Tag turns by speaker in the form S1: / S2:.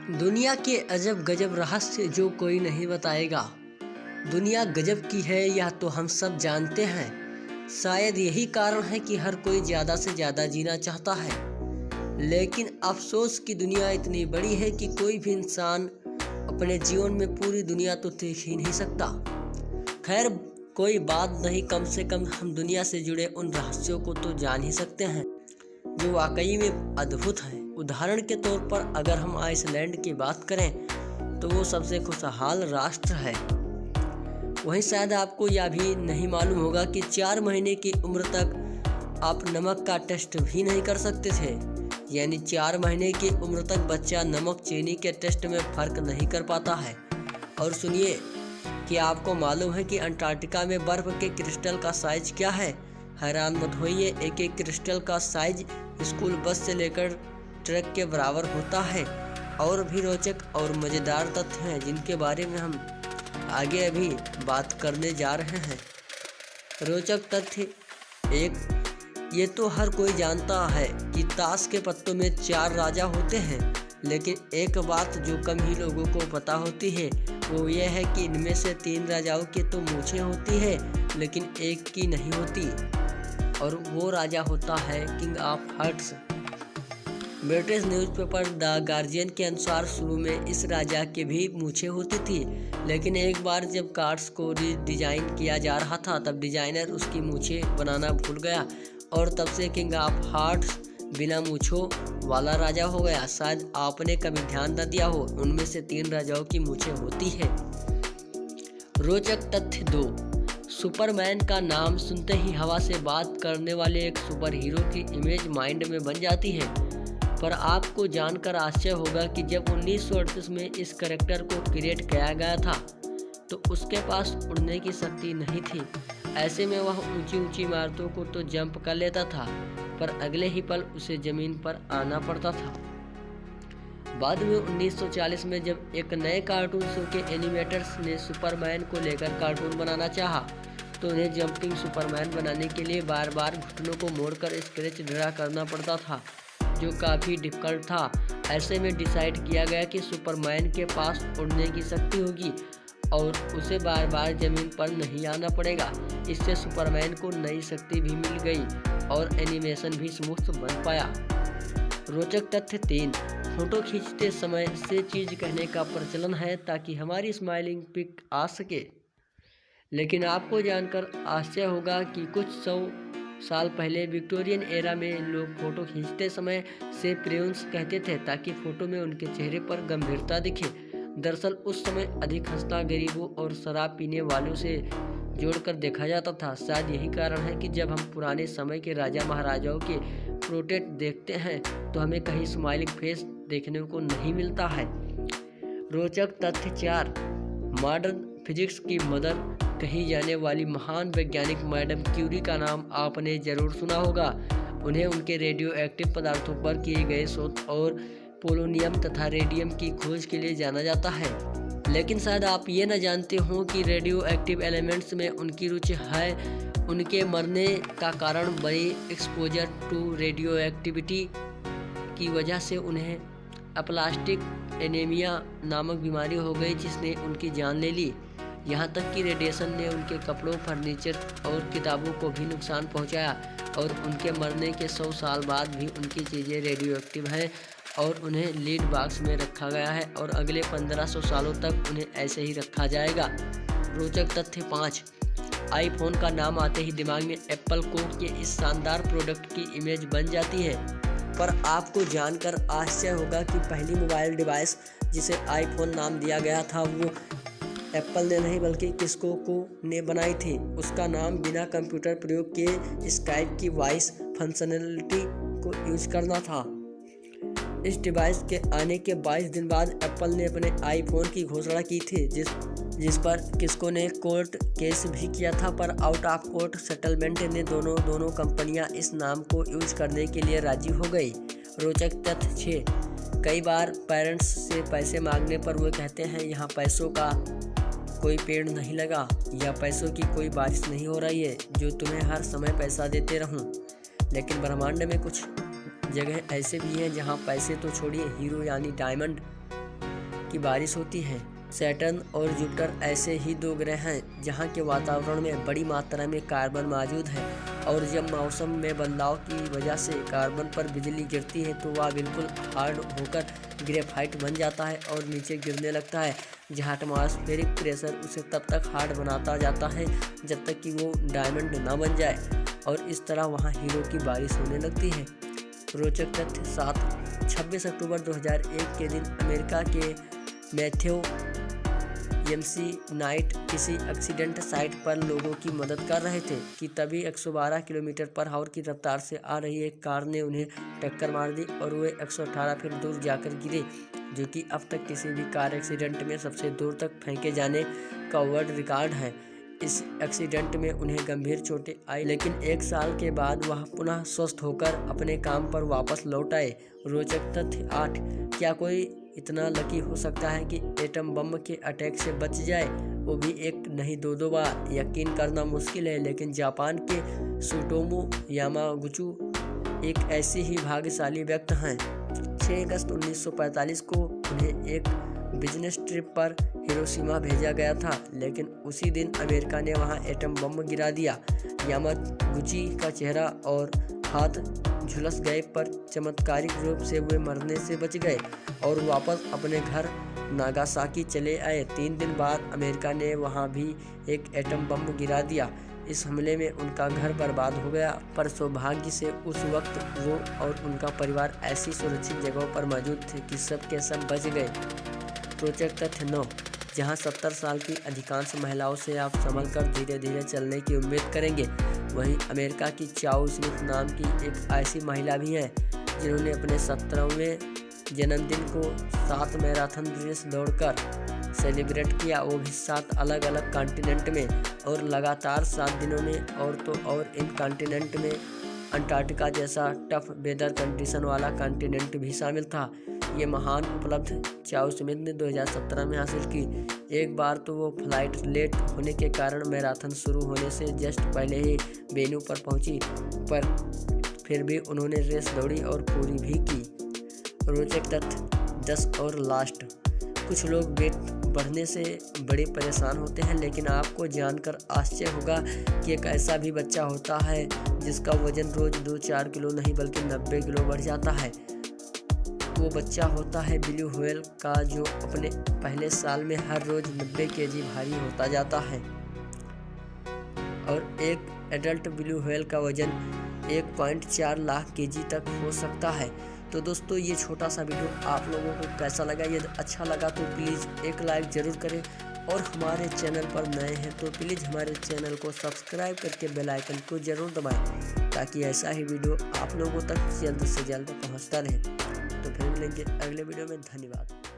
S1: दुनिया के अजब गजब रहस्य जो कोई नहीं बताएगा। दुनिया गजब की है यह तो हम सब जानते हैं। शायद यही कारण है कि हर कोई ज़्यादा से ज़्यादा जीना चाहता है, लेकिन अफसोस की दुनिया इतनी बड़ी है कि कोई भी इंसान अपने जीवन में पूरी दुनिया तो देख ही नहीं सकता। खैर कोई बात नहीं, कम से कम हम दुनिया से जुड़े उन रहस्यों को तो जान ही सकते हैं जो वाकई में अद्भुत है। उदाहरण के तौर पर अगर हम आइसलैंड की बात करें तो वो सबसे खुशहाल राष्ट्र है। वहीं शायद आपको यह भी नहीं मालूम होगा कि 4 महीने की उम्र तक आप नमक का टेस्ट भी नहीं कर सकते थे। यानी 4 महीने की उम्र तक बच्चा नमक चीनी के टेस्ट में फ़र्क नहीं कर पाता है। और सुनिए कि आपको मालूम है कि अंटार्कटिका में बर्फ़ के क्रिस्टल का साइज क्या है। हैरान मत होइए, एक एक क्रिस्टल का साइज स्कूल बस से लेकर ट्रक के बराबर होता है। और भी रोचक और मज़ेदार तथ्य हैं जिनके बारे में हम आगे अभी बात करने जा रहे हैं। रोचक तथ्य 1, ये तो हर कोई जानता है कि ताश के पत्तों में 4 राजा होते हैं, लेकिन एक बात जो कम ही लोगों को पता होती है वो ये है कि इनमें से 3 राजाओं की तो मूछें होती है लेकिन एक की नहीं होती, और वो राजा होता है king of hearts. British newspaper the guardian के अनुसार शुरू में इस राजा के भी मूछें होती थी, लेकिन एक बार जब कार्ड्स को डिजाइन किया जा रहा था तब डिजाइनर उसकी मूछें बनाना भूल गया और तब से किंग ऑफ हार्ट्स बिना मूछों वाला राजा हो गया। शायद आपने कभी ध्यान न दिया हो, उनमें से 3 राजाओं की मूछें होती है। रोचक तथ्य 2, सुपरमैन का नाम सुनते ही हवा से बात करने वाले एक सुपर हीरो की इमेज माइंड में बन जाती है। पर आपको जानकर आश्चर्य होगा कि जब 1938 में इस कैरेक्टर को क्रिएट किया गया था तो उसके पास उड़ने की शक्ति नहीं थी। ऐसे में वह ऊंची ऊंची इमारतों को तो जंप कर लेता था, पर अगले ही पल उसे ज़मीन पर आना पड़ता था। बाद में 1940 में जब एक नए कार्टून शो के एनिमेटर्स ने सुपरमैन को लेकर कार्टून बनाना चाहा तो उन्हें जंपिंग सुपरमैन बनाने के लिए बार बार घुटनों को मोड़कर स्केच ड्रा करना पड़ता था, जो काफ़ी डिफिकल्ट था। ऐसे में डिसाइड किया गया कि सुपरमैन के पास उड़ने की शक्ति होगी और उसे बार बार ज़मीन पर नहीं आना पड़ेगा। इससे सुपरमैन को नई शक्ति भी मिल गई और एनिमेशन भी स्मूथ बन पाया। रोचक तथ्य 3, फोटो खींचते समय से चीज़ कहने का प्रचलन है ताकि हमारी स्माइलिंग पिक आ सके, लेकिन आपको जानकर आश्चर्य होगा कि कुछ 100 साल पहले विक्टोरियन एरा में लोग फ़ोटो खींचते समय से प्रेउंस कहते थे ताकि फ़ोटो में उनके चेहरे पर गंभीरता दिखे। दरअसल उस समय अधिक हंसना गरीबों और शराब पीने वालों से जोड़कर देखा जाता था। शायद यही कारण है कि जब हम पुराने समय के राजा महाराजाओं के पोर्ट्रेट देखते हैं तो हमें कहीं स्माइलिंग फेस देखने को नहीं मिलता है। रोचक तथ्य 4, मॉडर्न फिजिक्स की मदर कही जाने वाली महान वैज्ञानिक मैडम क्यूरी का नाम आपने जरूर सुना होगा। उन्हें उनके रेडियो एक्टिव पदार्थों पर किए गए शोध और पोलोनियम तथा रेडियम की खोज के लिए जाना जाता है, लेकिन शायद आप ये न जानते हो कि रेडियो एक्टिव एलिमेंट्स में उनकी रुचि है उनके मरने का कारण बनी एक्सपोजर टू रेडियो एक्टिविटी की वजह से उन्हें अप्लास्टिक एनीमिया नामक बीमारी हो गई जिसने उनकी जान ले ली। यहाँ तक कि रेडिएशन ने उनके कपड़ों, फर्नीचर और किताबों को भी नुकसान पहुँचाया और उनके मरने के 100 साल बाद भी उनकी चीज़ें रेडियो एक्टिव हैं और उन्हें लीड बॉक्स में रखा गया है और अगले 1500 सालों तक उन्हें ऐसे ही रखा जाएगा। रोचक तथ्य 5, आईफोन का नाम आते ही दिमाग में एप्पल को के इस शानदार प्रोडक्ट की इमेज बन जाती है। पर आपको जानकर आश्चर्य होगा कि पहली मोबाइल डिवाइस जिसे आईफोन नाम दिया गया था वो एप्पल ने नहीं बल्कि किस्को ने बनाई थी। उसका नाम बिना कंप्यूटर प्रयोग किए स्काइप की वॉइस फंक्शनलिटी को यूज करना था। इस डिवाइस के आने के 22 दिन बाद एप्पल ने अपने आईफोन की घोषणा की थी जिस पर किस्को ने कोर्ट केस भी किया था, पर आउट ऑफ कोर्ट सेटलमेंट ने दोनों कंपनियां इस नाम को यूज करने के लिए राजी हो गई। रोचक तथ्य 6, कई बार पेरेंट्स से पैसे मांगने पर वो कहते हैं यहाँ पैसों का कोई पेड़ नहीं लगा या पैसों की कोई बारिश नहीं हो रही है जो तुम्हें हर समय पैसा देते रहूं। लेकिन ब्रह्मांड में कुछ जगह ऐसे भी हैं जहां पैसे तो छोड़िए, हीरो यानी डायमंड की बारिश होती है। सैटर्न और जुपिटर ऐसे ही 2 ग्रह हैं जहां के वातावरण में बड़ी मात्रा में कार्बन मौजूद है, और जब मौसम में बदलाव की वजह से कार्बन पर बिजली गिरती है तो वह बिल्कुल हार्ड होकर ग्रेफाइट बन जाता है और नीचे गिरने लगता है, जहां एटमॉस्फेरिक प्रेशर उसे तब तक हार्ड बनाता जाता है जब तक कि वो डायमंड ना बन जाए, और इस तरह वहां हीरो की बारिश होने लगती है। रोचक तथ्य 26 अक्टूबर 2001 के दिन अमेरिका के मैथ्यू नाइट किसी एक्सीडेंट साइट पर लोगों की मदद कर रहे थे कि तभी 112 किलोमीटर पर आवर की रफ्तार से आ रही एक कार ने उन्हें टक्कर मार दी और वे 118 फीट दूर जाकर गिरे, जो कि अब तक किसी भी कार एक्सीडेंट में सबसे दूर तक फेंके जाने का वर्ल्ड रिकॉर्ड है। इस एक्सीडेंट में उन्हें गंभीर चोटें आई, लेकिन 1 साल के बाद वह पुनः स्वस्थ होकर अपने काम पर वापस लौट आए। रोचक तथ्य 8, क्या कोई इतना लकी हो सकता है कि एटम बम के अटैक से बच जाए, वो भी 1 नहीं 2 बार? यकीन करना मुश्किल है, लेकिन जापान के सुटोमो यामागुची एक ऐसी ही भाग्यशाली व्यक्ति हैं। 6 अगस्त 1945 को उन्हें एक बिजनेस ट्रिप पर हिरोशिमा भेजा गया था, लेकिन उसी दिन अमेरिका ने वहां एटम बम गिरा दिया। यामागुची का चेहरा और हाथ झुलस गए, पर चमत्कारिक रूप से वे मरने से बच गए और वापस अपने घर नागासाकी चले आए। 3 दिन बाद अमेरिका ने वहां भी एक एटम बम गिरा दिया। इस हमले में उनका घर बर्बाद हो गया, पर सौभाग्य से उस वक्त वो और उनका परिवार ऐसी सुरक्षित जगहों पर मौजूद थे कि सब के सब बच गए। रोचक तथ्य 9, जहां 70 साल की अधिकांश महिलाओं से आप संभल कर धीरे धीरे चलने की उम्मीद करेंगे, वहीं अमेरिका की चाओ स्मिथ नाम की एक ऐसी महिला भी है जिन्होंने अपने 17वें जन्मदिन को 7 मैराथन रेस दौड़कर सेलिब्रेट किया, वो भी 7 अलग अलग कॉन्टिनेंट में और लगातार 7 दिनों में। और तो और इन कॉन्टिनेंट में अंटार्कटिका जैसा टफ वेदर कंडीशन वाला कॉन्टिनेंट भी शामिल था। ये महान उपलब्धि चाओ स्मिथ ने 2017 में हासिल की। एक बार तो वो फ्लाइट लेट होने के कारण मैराथन शुरू होने से जस्ट पहले ही वेन्यू पर पहुंची, पर फिर भी उन्होंने रेस दौड़ी और पूरी भी की। रोचक तथ्य 10 और लास्ट, कुछ लोग वेट बढ़ने से बड़े परेशान होते हैं, लेकिन आपको जानकर आश्चर्य होगा कि एक ऐसा भी बच्चा होता है जिसका वजन रोज 2-4 किलो नहीं बल्कि 90 किलो बढ़ जाता है। वो बच्चा होता है ब्लू व्हेल का, जो अपने पहले साल में हर रोज 90 केजी भारी होता जाता है, और एक एडल्ट ब्लू व्हेल का वजन 1.4 लाख केजी तक हो सकता है। तो दोस्तों, ये छोटा सा वीडियो आप लोगों को कैसा लगा? यदि अच्छा लगा तो प्लीज़ एक लाइक ज़रूर करें, और हमारे चैनल पर नए हैं तो प्लीज़ हमारे चैनल को सब्सक्राइब करके बेल आइकन को ज़रूर दबाएं, ताकि ऐसा ही वीडियो आप लोगों तक जल्द से जल्द पहुंचता रहे। तो फिर मिलेंगे अगले वीडियो में। धन्यवाद।